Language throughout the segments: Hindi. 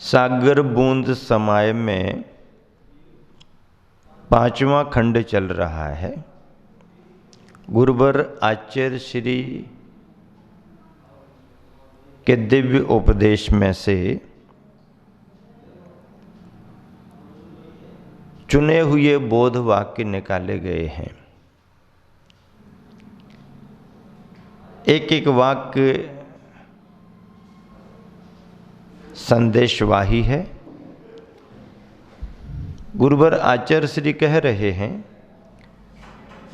सागर बूंद समाय में 5वां खंड चल रहा है। गुरुवर आचार्य श्री के दिव्य उपदेश में से चुने हुए बोध वाक्य निकाले गए हैं। एक एक वाक्य संदेशवाही है। गुरुवर आचार्य श्री कह रहे हैं,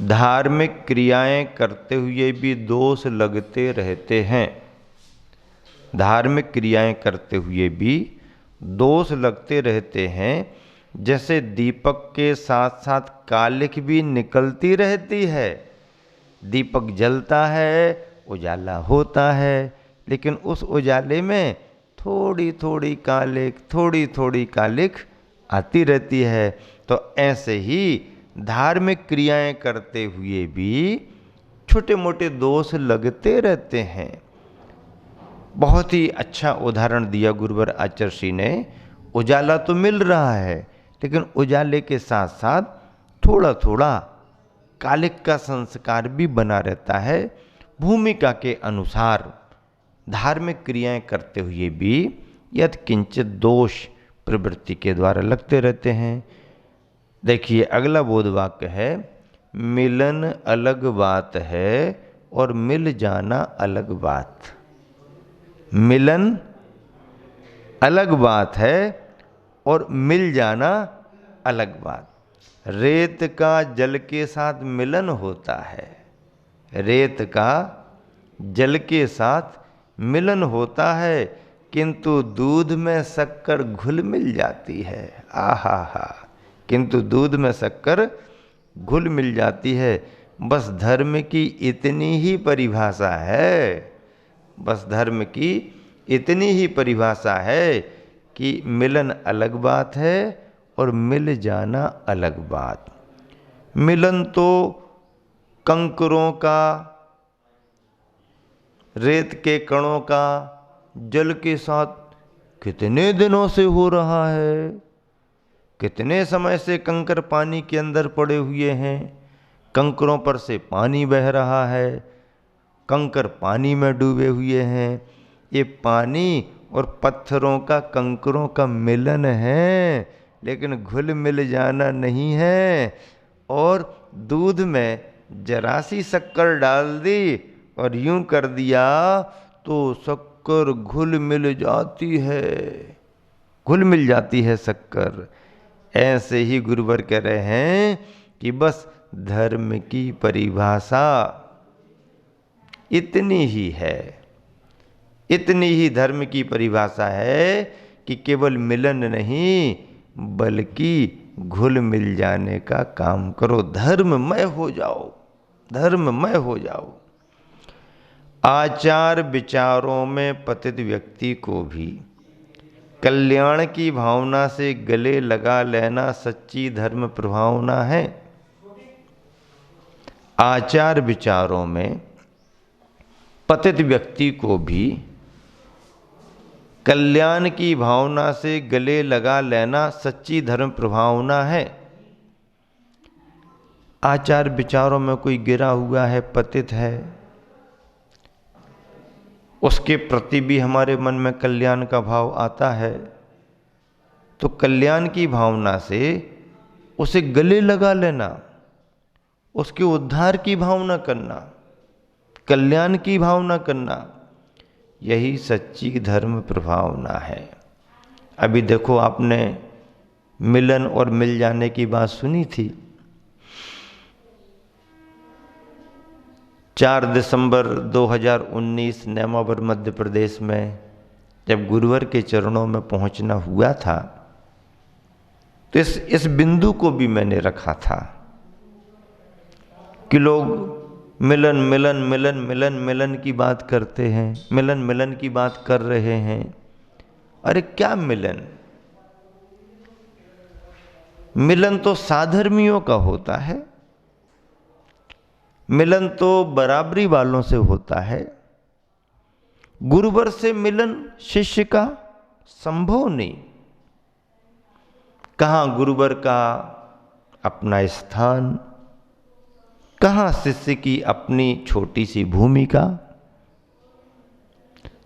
धार्मिक क्रियाएं करते हुए भी दोष लगते रहते हैं। धार्मिक क्रियाएं करते हुए भी दोष लगते रहते हैं। जैसे दीपक के साथ साथ कालिख भी निकलती रहती है। दीपक जलता है, उजाला होता है, लेकिन उस उजाले में थोड़ी थोड़ी कालिख आती रहती है। तो ऐसे ही धार्मिक क्रियाएं करते हुए भी छोटे मोटे दोष लगते रहते हैं। बहुत ही अच्छा उदाहरण दिया गुरुवर आचार्य श्री ने। उजाला तो मिल रहा है, लेकिन उजाले के साथ साथ थोड़ा थोड़ा कालिख का संस्कार भी बना रहता है। भूमिका के अनुसार धार्मिक क्रियाएं करते हुए भी यद किंचित दोष प्रवृत्ति के द्वारा लगते रहते हैं। देखिए अगला बोध वाक्य है, मिलन अलग बात है और मिल जाना अलग बात। मिलन अलग बात है और मिल जाना अलग बात। रेत का जल के साथ मिलन होता है। रेत का जल के साथ मिलन होता है, किंतु दूध में शक्कर घुल मिल जाती है। आहा हा, किंतु दूध में शक्कर घुल मिल जाती है। बस धर्म की इतनी ही परिभाषा है। बस धर्म की इतनी ही परिभाषा है कि मिलन अलग बात है और मिल जाना अलग बात। मिलन तो कंकरों का, रेत के कणों का जल के साथ कितने दिनों से हो रहा है। कितने समय से कंकर पानी के अंदर पड़े हुए हैं। कंकरों पर से पानी बह रहा है, कंकर पानी में डूबे हुए हैं। ये पानी और पत्थरों का, कंकरों का मिलन है, लेकिन घुल मिल जाना नहीं है। और दूध में जरा सी शक्कर डाल दी और यूं कर दिया तो शक्कर घुल मिल जाती है। घुल मिल जाती है शक्कर। ऐसे ही गुरुवर कह रहे हैं कि बस धर्म की परिभाषा इतनी ही है। इतनी ही धर्म की परिभाषा है कि केवल मिलन नहीं बल्कि घुल मिल जाने का काम करो। धर्ममय हो जाओ, धर्ममय हो जाओ। आचार विचारों में पतित व्यक्ति को भी कल्याण की भावना से गले लगा लेना सच्ची धर्म प्रभावना है। आचार विचारों में पतित व्यक्ति को भी कल्याण की भावना से गले लगा लेना सच्ची धर्म प्रभावना है। आचार विचारों में कोई गिरा हुआ है, पतित है, उसके प्रति भी हमारे मन में कल्याण का भाव आता है, तो कल्याण की भावना से उसे गले लगा लेना, उसके उद्धार की भावना करना, कल्याण की भावना करना, यही सच्ची धर्म प्रभावना है। अभी देखो, आपने मिलन और मिल जाने की बात सुनी थी। 4 दिसंबर 2019 नेमावर मध्य प्रदेश में जब गुरुवर के चरणों में पहुंचना हुआ था, तो इस बिंदु को भी मैंने रखा था कि लोग मिलन मिलन मिलन मिलन मिलन की बात करते हैं, मिलन मिलन की बात कर रहे हैं। अरे क्या मिलन? मिलन तो साधर्मियों का होता है। मिलन तो बराबरी वालों से होता है। गुरुवर से मिलन शिष्य का, संभव नहीं। कहाँ गुरुवर का अपना स्थान, कहाँ शिष्य की अपनी छोटी सी भूमिका।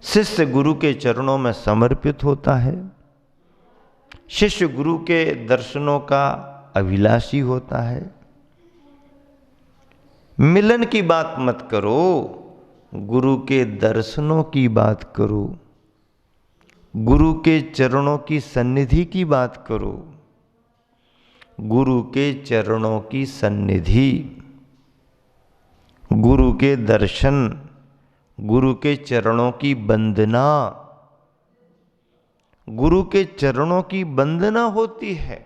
शिष्य गुरु के चरणों में समर्पित होता है, शिष्य गुरु के दर्शनों का अभिलाषी होता है। मिलन की बात मत करो, गुरु के दर्शनों की बात करो, गुरु के चरणों की सन्निधि की बात करो। गुरु के चरणों की सन्निधि, गुरु के दर्शन, गुरु के चरणों की वंदना। गुरु के चरणों की वंदना होती है,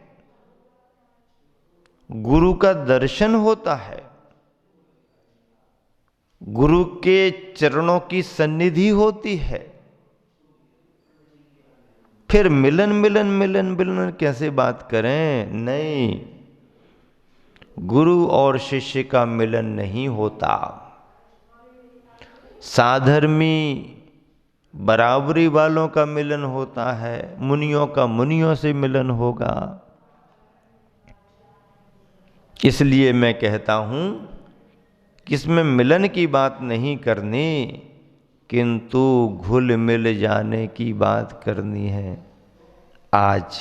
गुरु का दर्शन होता है, गुरु के चरणों की सन्निधि होती है। फिर मिलन मिलन मिलन मिलन कैसे बात करें? नहीं, गुरु और शिष्य का मिलन नहीं होता। साधर्मी बराबरी वालों का मिलन होता है, मुनियों का मुनियों से मिलन होगा। इसलिए मैं कहता हूं कि इसमें मिलन की बात नहीं करनी, किंतु घुल मिल जाने की बात करनी है। आज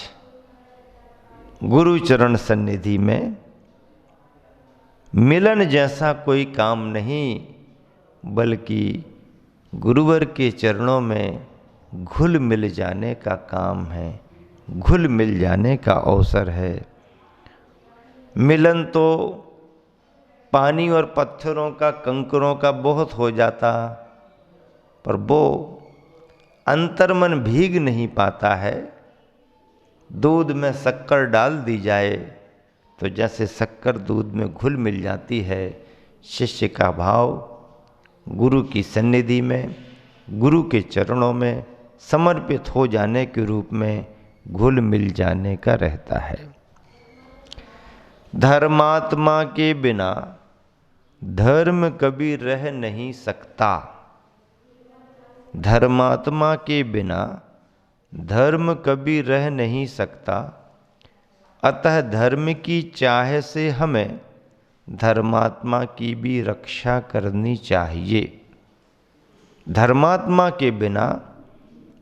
गुरु चरण सन्निधि में मिलन जैसा कोई काम नहीं, बल्कि गुरुवर के चरणों में घुल मिल जाने का काम है, घुल मिल जाने का अवसर है। मिलन तो पानी और पत्थरों का, कंकरों का बहुत हो जाता, पर वो अंतर्मन भीग नहीं पाता है। दूध में शक्कर डाल दी जाए तो जैसे शक्कर दूध में घुल मिल जाती है, शिष्य का भाव गुरु की सन्निधि में, गुरु के चरणों में समर्पित हो जाने के रूप में घुल मिल जाने का रहता है। धर्मात्मा के बिना धर्म कभी रह नहीं सकता। धर्मात्मा के बिना धर्म कभी रह नहीं सकता। अतः धर्म की चाह से हमें धर्मात्मा की भी रक्षा करनी चाहिए। धर्मात्मा के बिना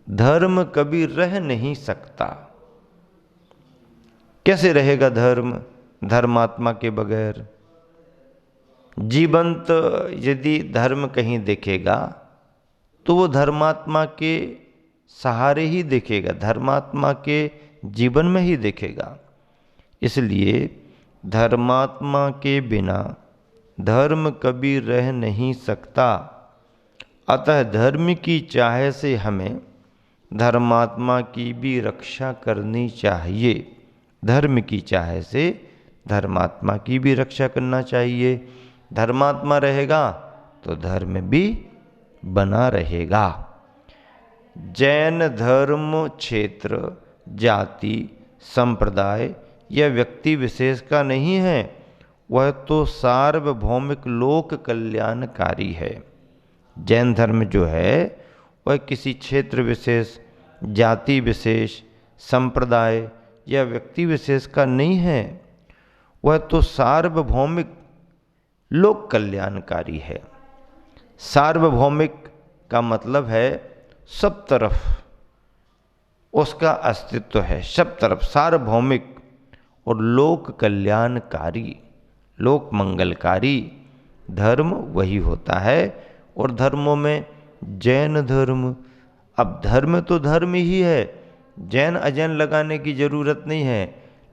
धर्म कभी रह नहीं सकता। कैसे रहेगा धर्म धर्मात्मा के बगैर? जीवंत यदि धर्म कहीं देखेगा तो वो धर्मात्मा के सहारे ही देखेगा, धर्मात्मा के जीवन में ही देखेगा। इसलिए धर्मात्मा के बिना धर्म कभी रह नहीं सकता। अतः धर्म की चाह से हमें धर्मात्मा की भी रक्षा करनी चाहिए। धर्म की चाह से धर्मात्मा की भी रक्षा करना चाहिए। धर्मात्मा रहेगा तो धर्म भी बना रहेगा। जैन धर्म क्षेत्र, जाति, संप्रदाय या व्यक्ति विशेष का नहीं है, वह तो सार्वभौमिक लोक कल्याणकारी है। जैन धर्म जो है वह किसी क्षेत्र विशेष, जाति विशेष, संप्रदाय या व्यक्ति विशेष का नहीं है, वह तो सार्वभौमिक लोक कल्याणकारी है। सार्वभौमिक का मतलब है सब तरफ उसका अस्तित्व है, सब तरफ सार्वभौमिक। और लोक कल्याणकारी, लोक मंगलकारी धर्म वही होता है। और धर्मों में जैन धर्म, अब धर्म तो धर्म ही है, जैन अजैन लगाने की जरूरत नहीं है।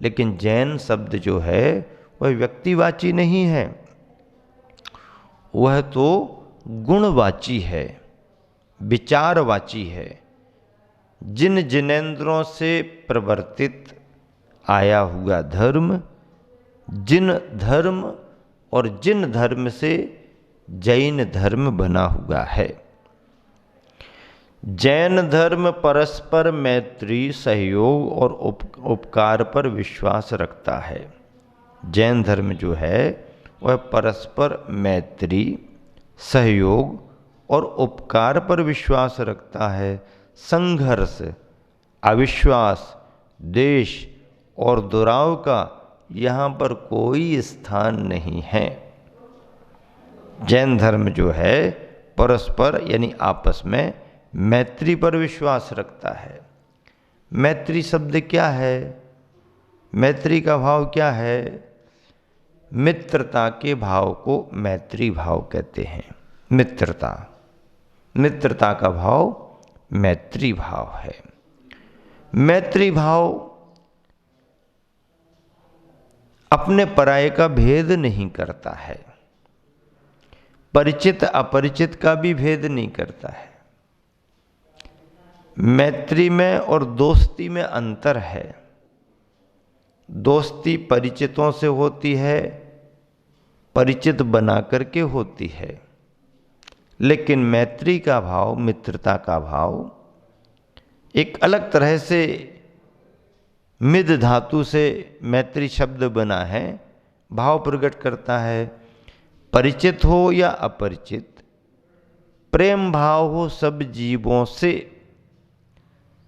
लेकिन जैन शब्द जो है वह व्यक्तिवाची नहीं है, वह तो गुणवाची है, विचारवाची है। जिन जिनेंद्रों से प्रवर्तित आया हुआ धर्म, जिन धर्म और जिन धर्म से जैन धर्म बना हुआ है। जैन धर्म परस्पर मैत्री, सहयोग और उपकार पर विश्वास रखता है। जैन धर्म जो है वह परस्पर मैत्री, सहयोग और उपकार पर विश्वास रखता है। संघर्ष, अविश्वास, द्वेष और दुराव का यहाँ पर कोई स्थान नहीं है। जैन धर्म जो है परस्पर यानी आपस में मैत्री पर विश्वास रखता है। मैत्री शब्द क्या है? मैत्री का भाव क्या है? मित्रता के भाव को मैत्री भाव कहते हैं। मित्रता का भाव मैत्री भाव है। मैत्री भाव अपने पराये का भेद नहीं करता है, परिचित अपरिचित का भी भेद नहीं करता है। मैत्री में और दोस्ती में अंतर है। दोस्ती परिचितों से होती है, परिचित बना करके होती है, लेकिन मैत्री का भाव, मित्रता का भाव एक अलग तरह से मिद धातु से मैत्री शब्द बना है, भाव प्रकट करता है। परिचित हो या अपरिचित, प्रेम भाव हो सब जीवों से,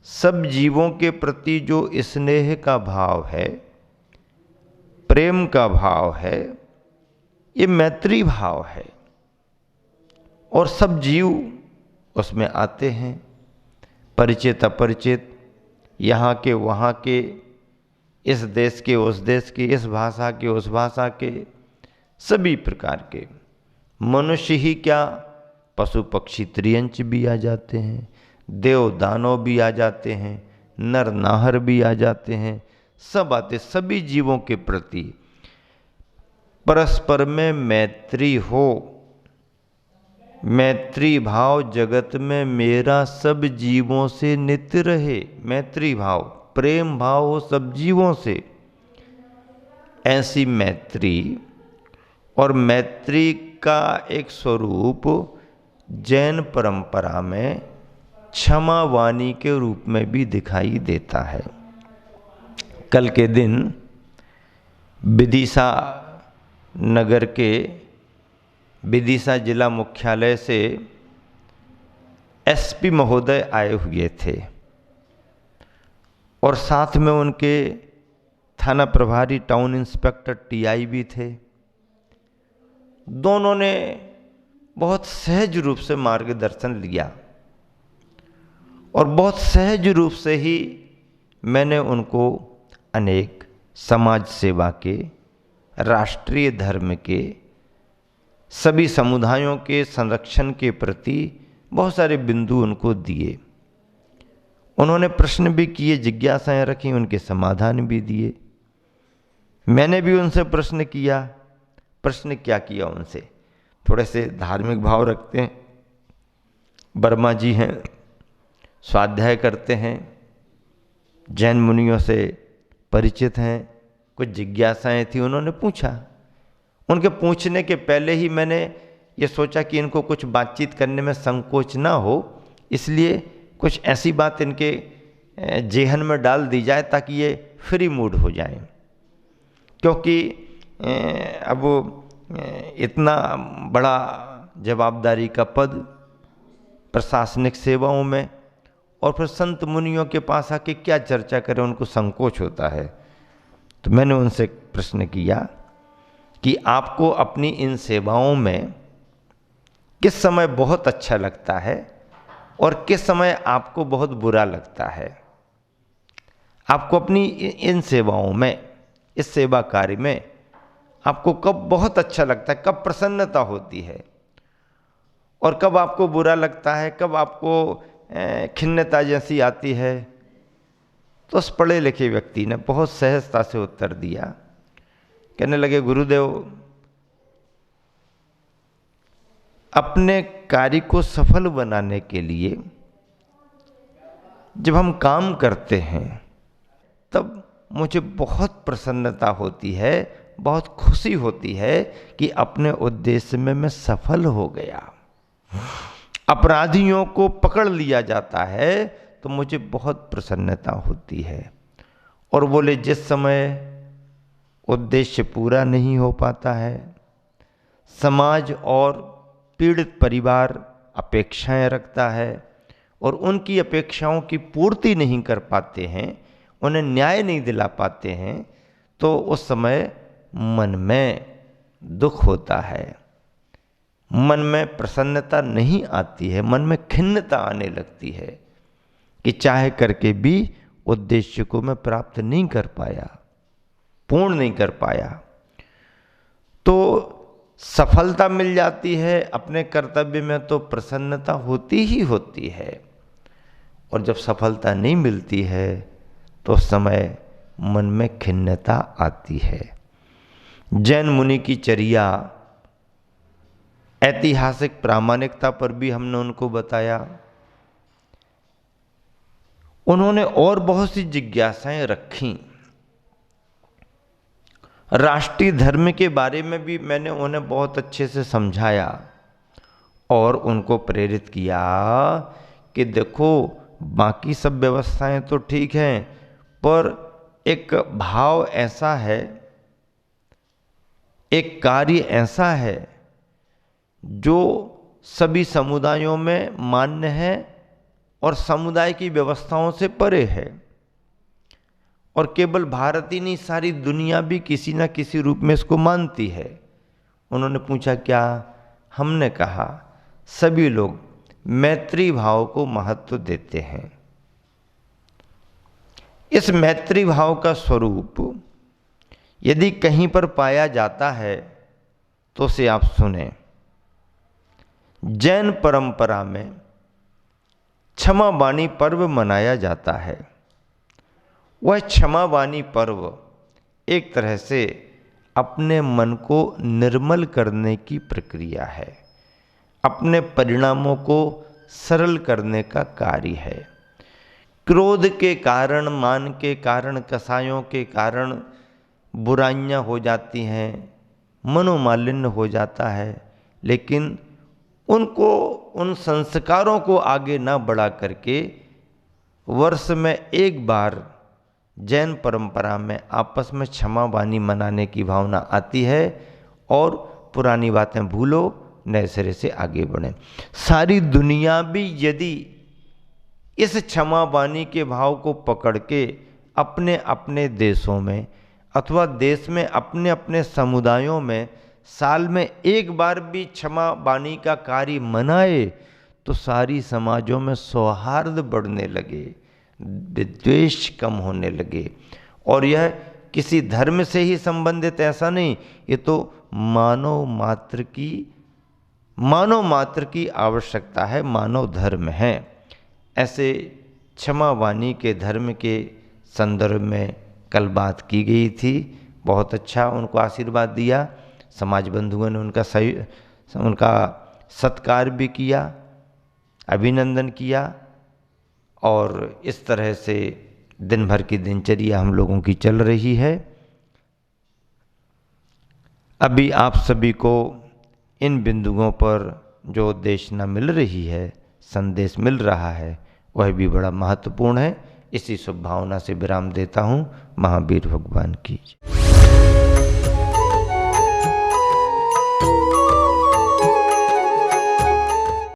सब जीवों के प्रति जो स्नेह का भाव है, प्रेम का भाव है, ये मैत्री भाव है। और सब जीव उसमें आते हैं, परिचित अपरिचित, यहाँ के वहाँ के, इस देश के उस देश के, इस भाषा के उस भाषा के, सभी प्रकार के। मनुष्य ही क्या, पशु पक्षी त्रियंच भी आ जाते हैं, देव दानव भी आ जाते हैं, नर नाहर भी आ जाते हैं, सब आते। सभी जीवों के प्रति परस्पर में मैत्री हो। मैत्री भाव जगत में मेरा सब जीवों से नित्य रहे। मैत्री भाव, प्रेम भाव हो सब जीवों से, ऐसी मैत्री। और मैत्री का एक स्वरूप जैन परंपरा में क्षमा वाणी के रूप में भी दिखाई देता है। कल के दिन विदिशा नगर के विदिशा जिला मुख्यालय से एसपी महोदय आए हुए थे और साथ में उनके थाना प्रभारी टाउन इंस्पेक्टर टीआई भी थे। दोनों ने बहुत सहज रूप से मार्गदर्शन लिया और बहुत सहज रूप से ही मैंने उनको अनेक समाज सेवा के, राष्ट्रीय धर्म के, सभी समुदायों के संरक्षण के प्रति बहुत सारे बिंदु उनको दिए। उन्होंने प्रश्न भी किए, जिज्ञासाएं रखी, उनके समाधान भी दिए। मैंने भी उनसे प्रश्न किया। प्रश्न क्या किया उनसे? थोड़े से धार्मिक भाव रखते हैं, वर्मा जी हैं, स्वाध्याय करते हैं, जैन मुनियों से परिचित हैं, कुछ जिज्ञासाएं थी, उन्होंने पूछा। उनके पूछने के पहले ही मैंने ये सोचा कि इनको कुछ बातचीत करने में संकोच ना हो, इसलिए कुछ ऐसी बात इनके जेहन में डाल दी जाए ताकि ये फ्री मूड हो जाए। क्योंकि अब इतना बड़ा जवाबदारी का पद प्रशासनिक सेवाओं में, और फिर संत मुनियों के पास आके क्या चर्चा करें, उनको संकोच होता है। तो मैंने उनसे प्रश्न किया कि आपको अपनी इन सेवाओं में किस समय बहुत अच्छा लगता है और किस समय आपको बहुत बुरा लगता है। आपको अपनी इन सेवाओं में, इस सेवा कार्य में आपको कब बहुत अच्छा लगता है, कब प्रसन्नता होती है, और कब आपको बुरा लगता है, कब आपको खिन्नता जैसी आती है। तो उस पढ़े लिखे व्यक्ति ने बहुत सहजता से उत्तर दिया। कहने लगे, गुरुदेव, अपने कार्य को सफल बनाने के लिए जब हम काम करते हैं तब मुझे बहुत प्रसन्नता होती है, बहुत खुशी होती है कि अपने उद्देश्य में मैं सफल हो गया। अपराधियों को पकड़ लिया जाता है तो मुझे बहुत प्रसन्नता होती है। और बोले, जिस समय उद्देश्य पूरा नहीं हो पाता है, समाज और पीड़ित परिवार अपेक्षाएं रखता है, और उनकी अपेक्षाओं की पूर्ति नहीं कर पाते हैं, उन्हें न्याय नहीं दिला पाते हैं, तो उस समय मन में दुख होता है, मन में प्रसन्नता नहीं आती है, मन में खिन्नता आने लगती है कि चाहे करके भी उद्देश्य को मैं प्राप्त नहीं कर पाया, पूर्ण नहीं कर पाया। तो सफलता मिल जाती है अपने कर्तव्य में तो प्रसन्नता होती ही होती है, और जब सफलता नहीं मिलती है तो उस समय मन में खिन्नता आती है। जैन मुनि की चर्या, ऐतिहासिक प्रामाणिकता पर भी हमने उनको बताया। उन्होंने और बहुत सी जिज्ञासाएं रखीं। राष्ट्रीय धर्म के बारे में भी मैंने उन्हें बहुत अच्छे से समझाया और उनको प्रेरित किया कि देखो बाकी सब व्यवस्थाएं तो ठीक हैं, पर एक भाव ऐसा है, एक कार्य ऐसा है जो सभी समुदायों में मान्य है और समुदाय की व्यवस्थाओं से परे है, और केवल भारत ही नहीं, सारी दुनिया भी किसी न किसी रूप में इसको मानती है। उन्होंने पूछा क्या? हमने कहा सभी लोग मैत्री भाव को महत्व देते हैं। इस मैत्री भाव का स्वरूप यदि कहीं पर पाया जाता है तो उसे आप सुने। जैन परंपरा में क्षमावाणी पर्व मनाया जाता है। वह क्षमावाणी पर्व एक तरह से अपने मन को निर्मल करने की प्रक्रिया है, अपने परिणामों को सरल करने का कार्य है। क्रोध के कारण, मान के कारण, कसायों के कारण बुराइयां हो जाती हैं, मनोमालिन्य हो जाता है, लेकिन उनको, उन संस्कारों को आगे ना बढ़ा करके वर्ष में एक बार जैन परंपरा में आपस में क्षमावाणी मनाने की भावना आती है और पुरानी बातें भूलो, नए सिरे से आगे बढ़ें। सारी दुनिया भी यदि इस क्षमावाणी के भाव को पकड़ के अपने अपने देशों में अथवा देश में अपने अपने समुदायों में साल में एक बार भी क्षमावाणी का कार्य मनाए तो सारी समाजों में सौहार्द बढ़ने लगे, विद्वेष कम होने लगे। और यह किसी धर्म से ही संबंधित ऐसा नहीं, ये तो मानव मात्र की आवश्यकता है, मानव धर्म है। ऐसे क्षमावाणी के धर्म के संदर्भ में कल बात की गई थी। बहुत अच्छा उनको आशीर्वाद दिया, समाज बंधुओं ने उनका सत्कार भी किया, अभिनंदन किया, और इस तरह से दिन भर की दिनचर्या हम लोगों की चल रही है। अभी आप सभी को इन बिंदुओं पर जो उद्देशना मिल रही है, संदेश मिल रहा है, वह भी बड़ा महत्वपूर्ण है। इसी शुभ भावना से विराम देता हूँ। महावीर भगवान की।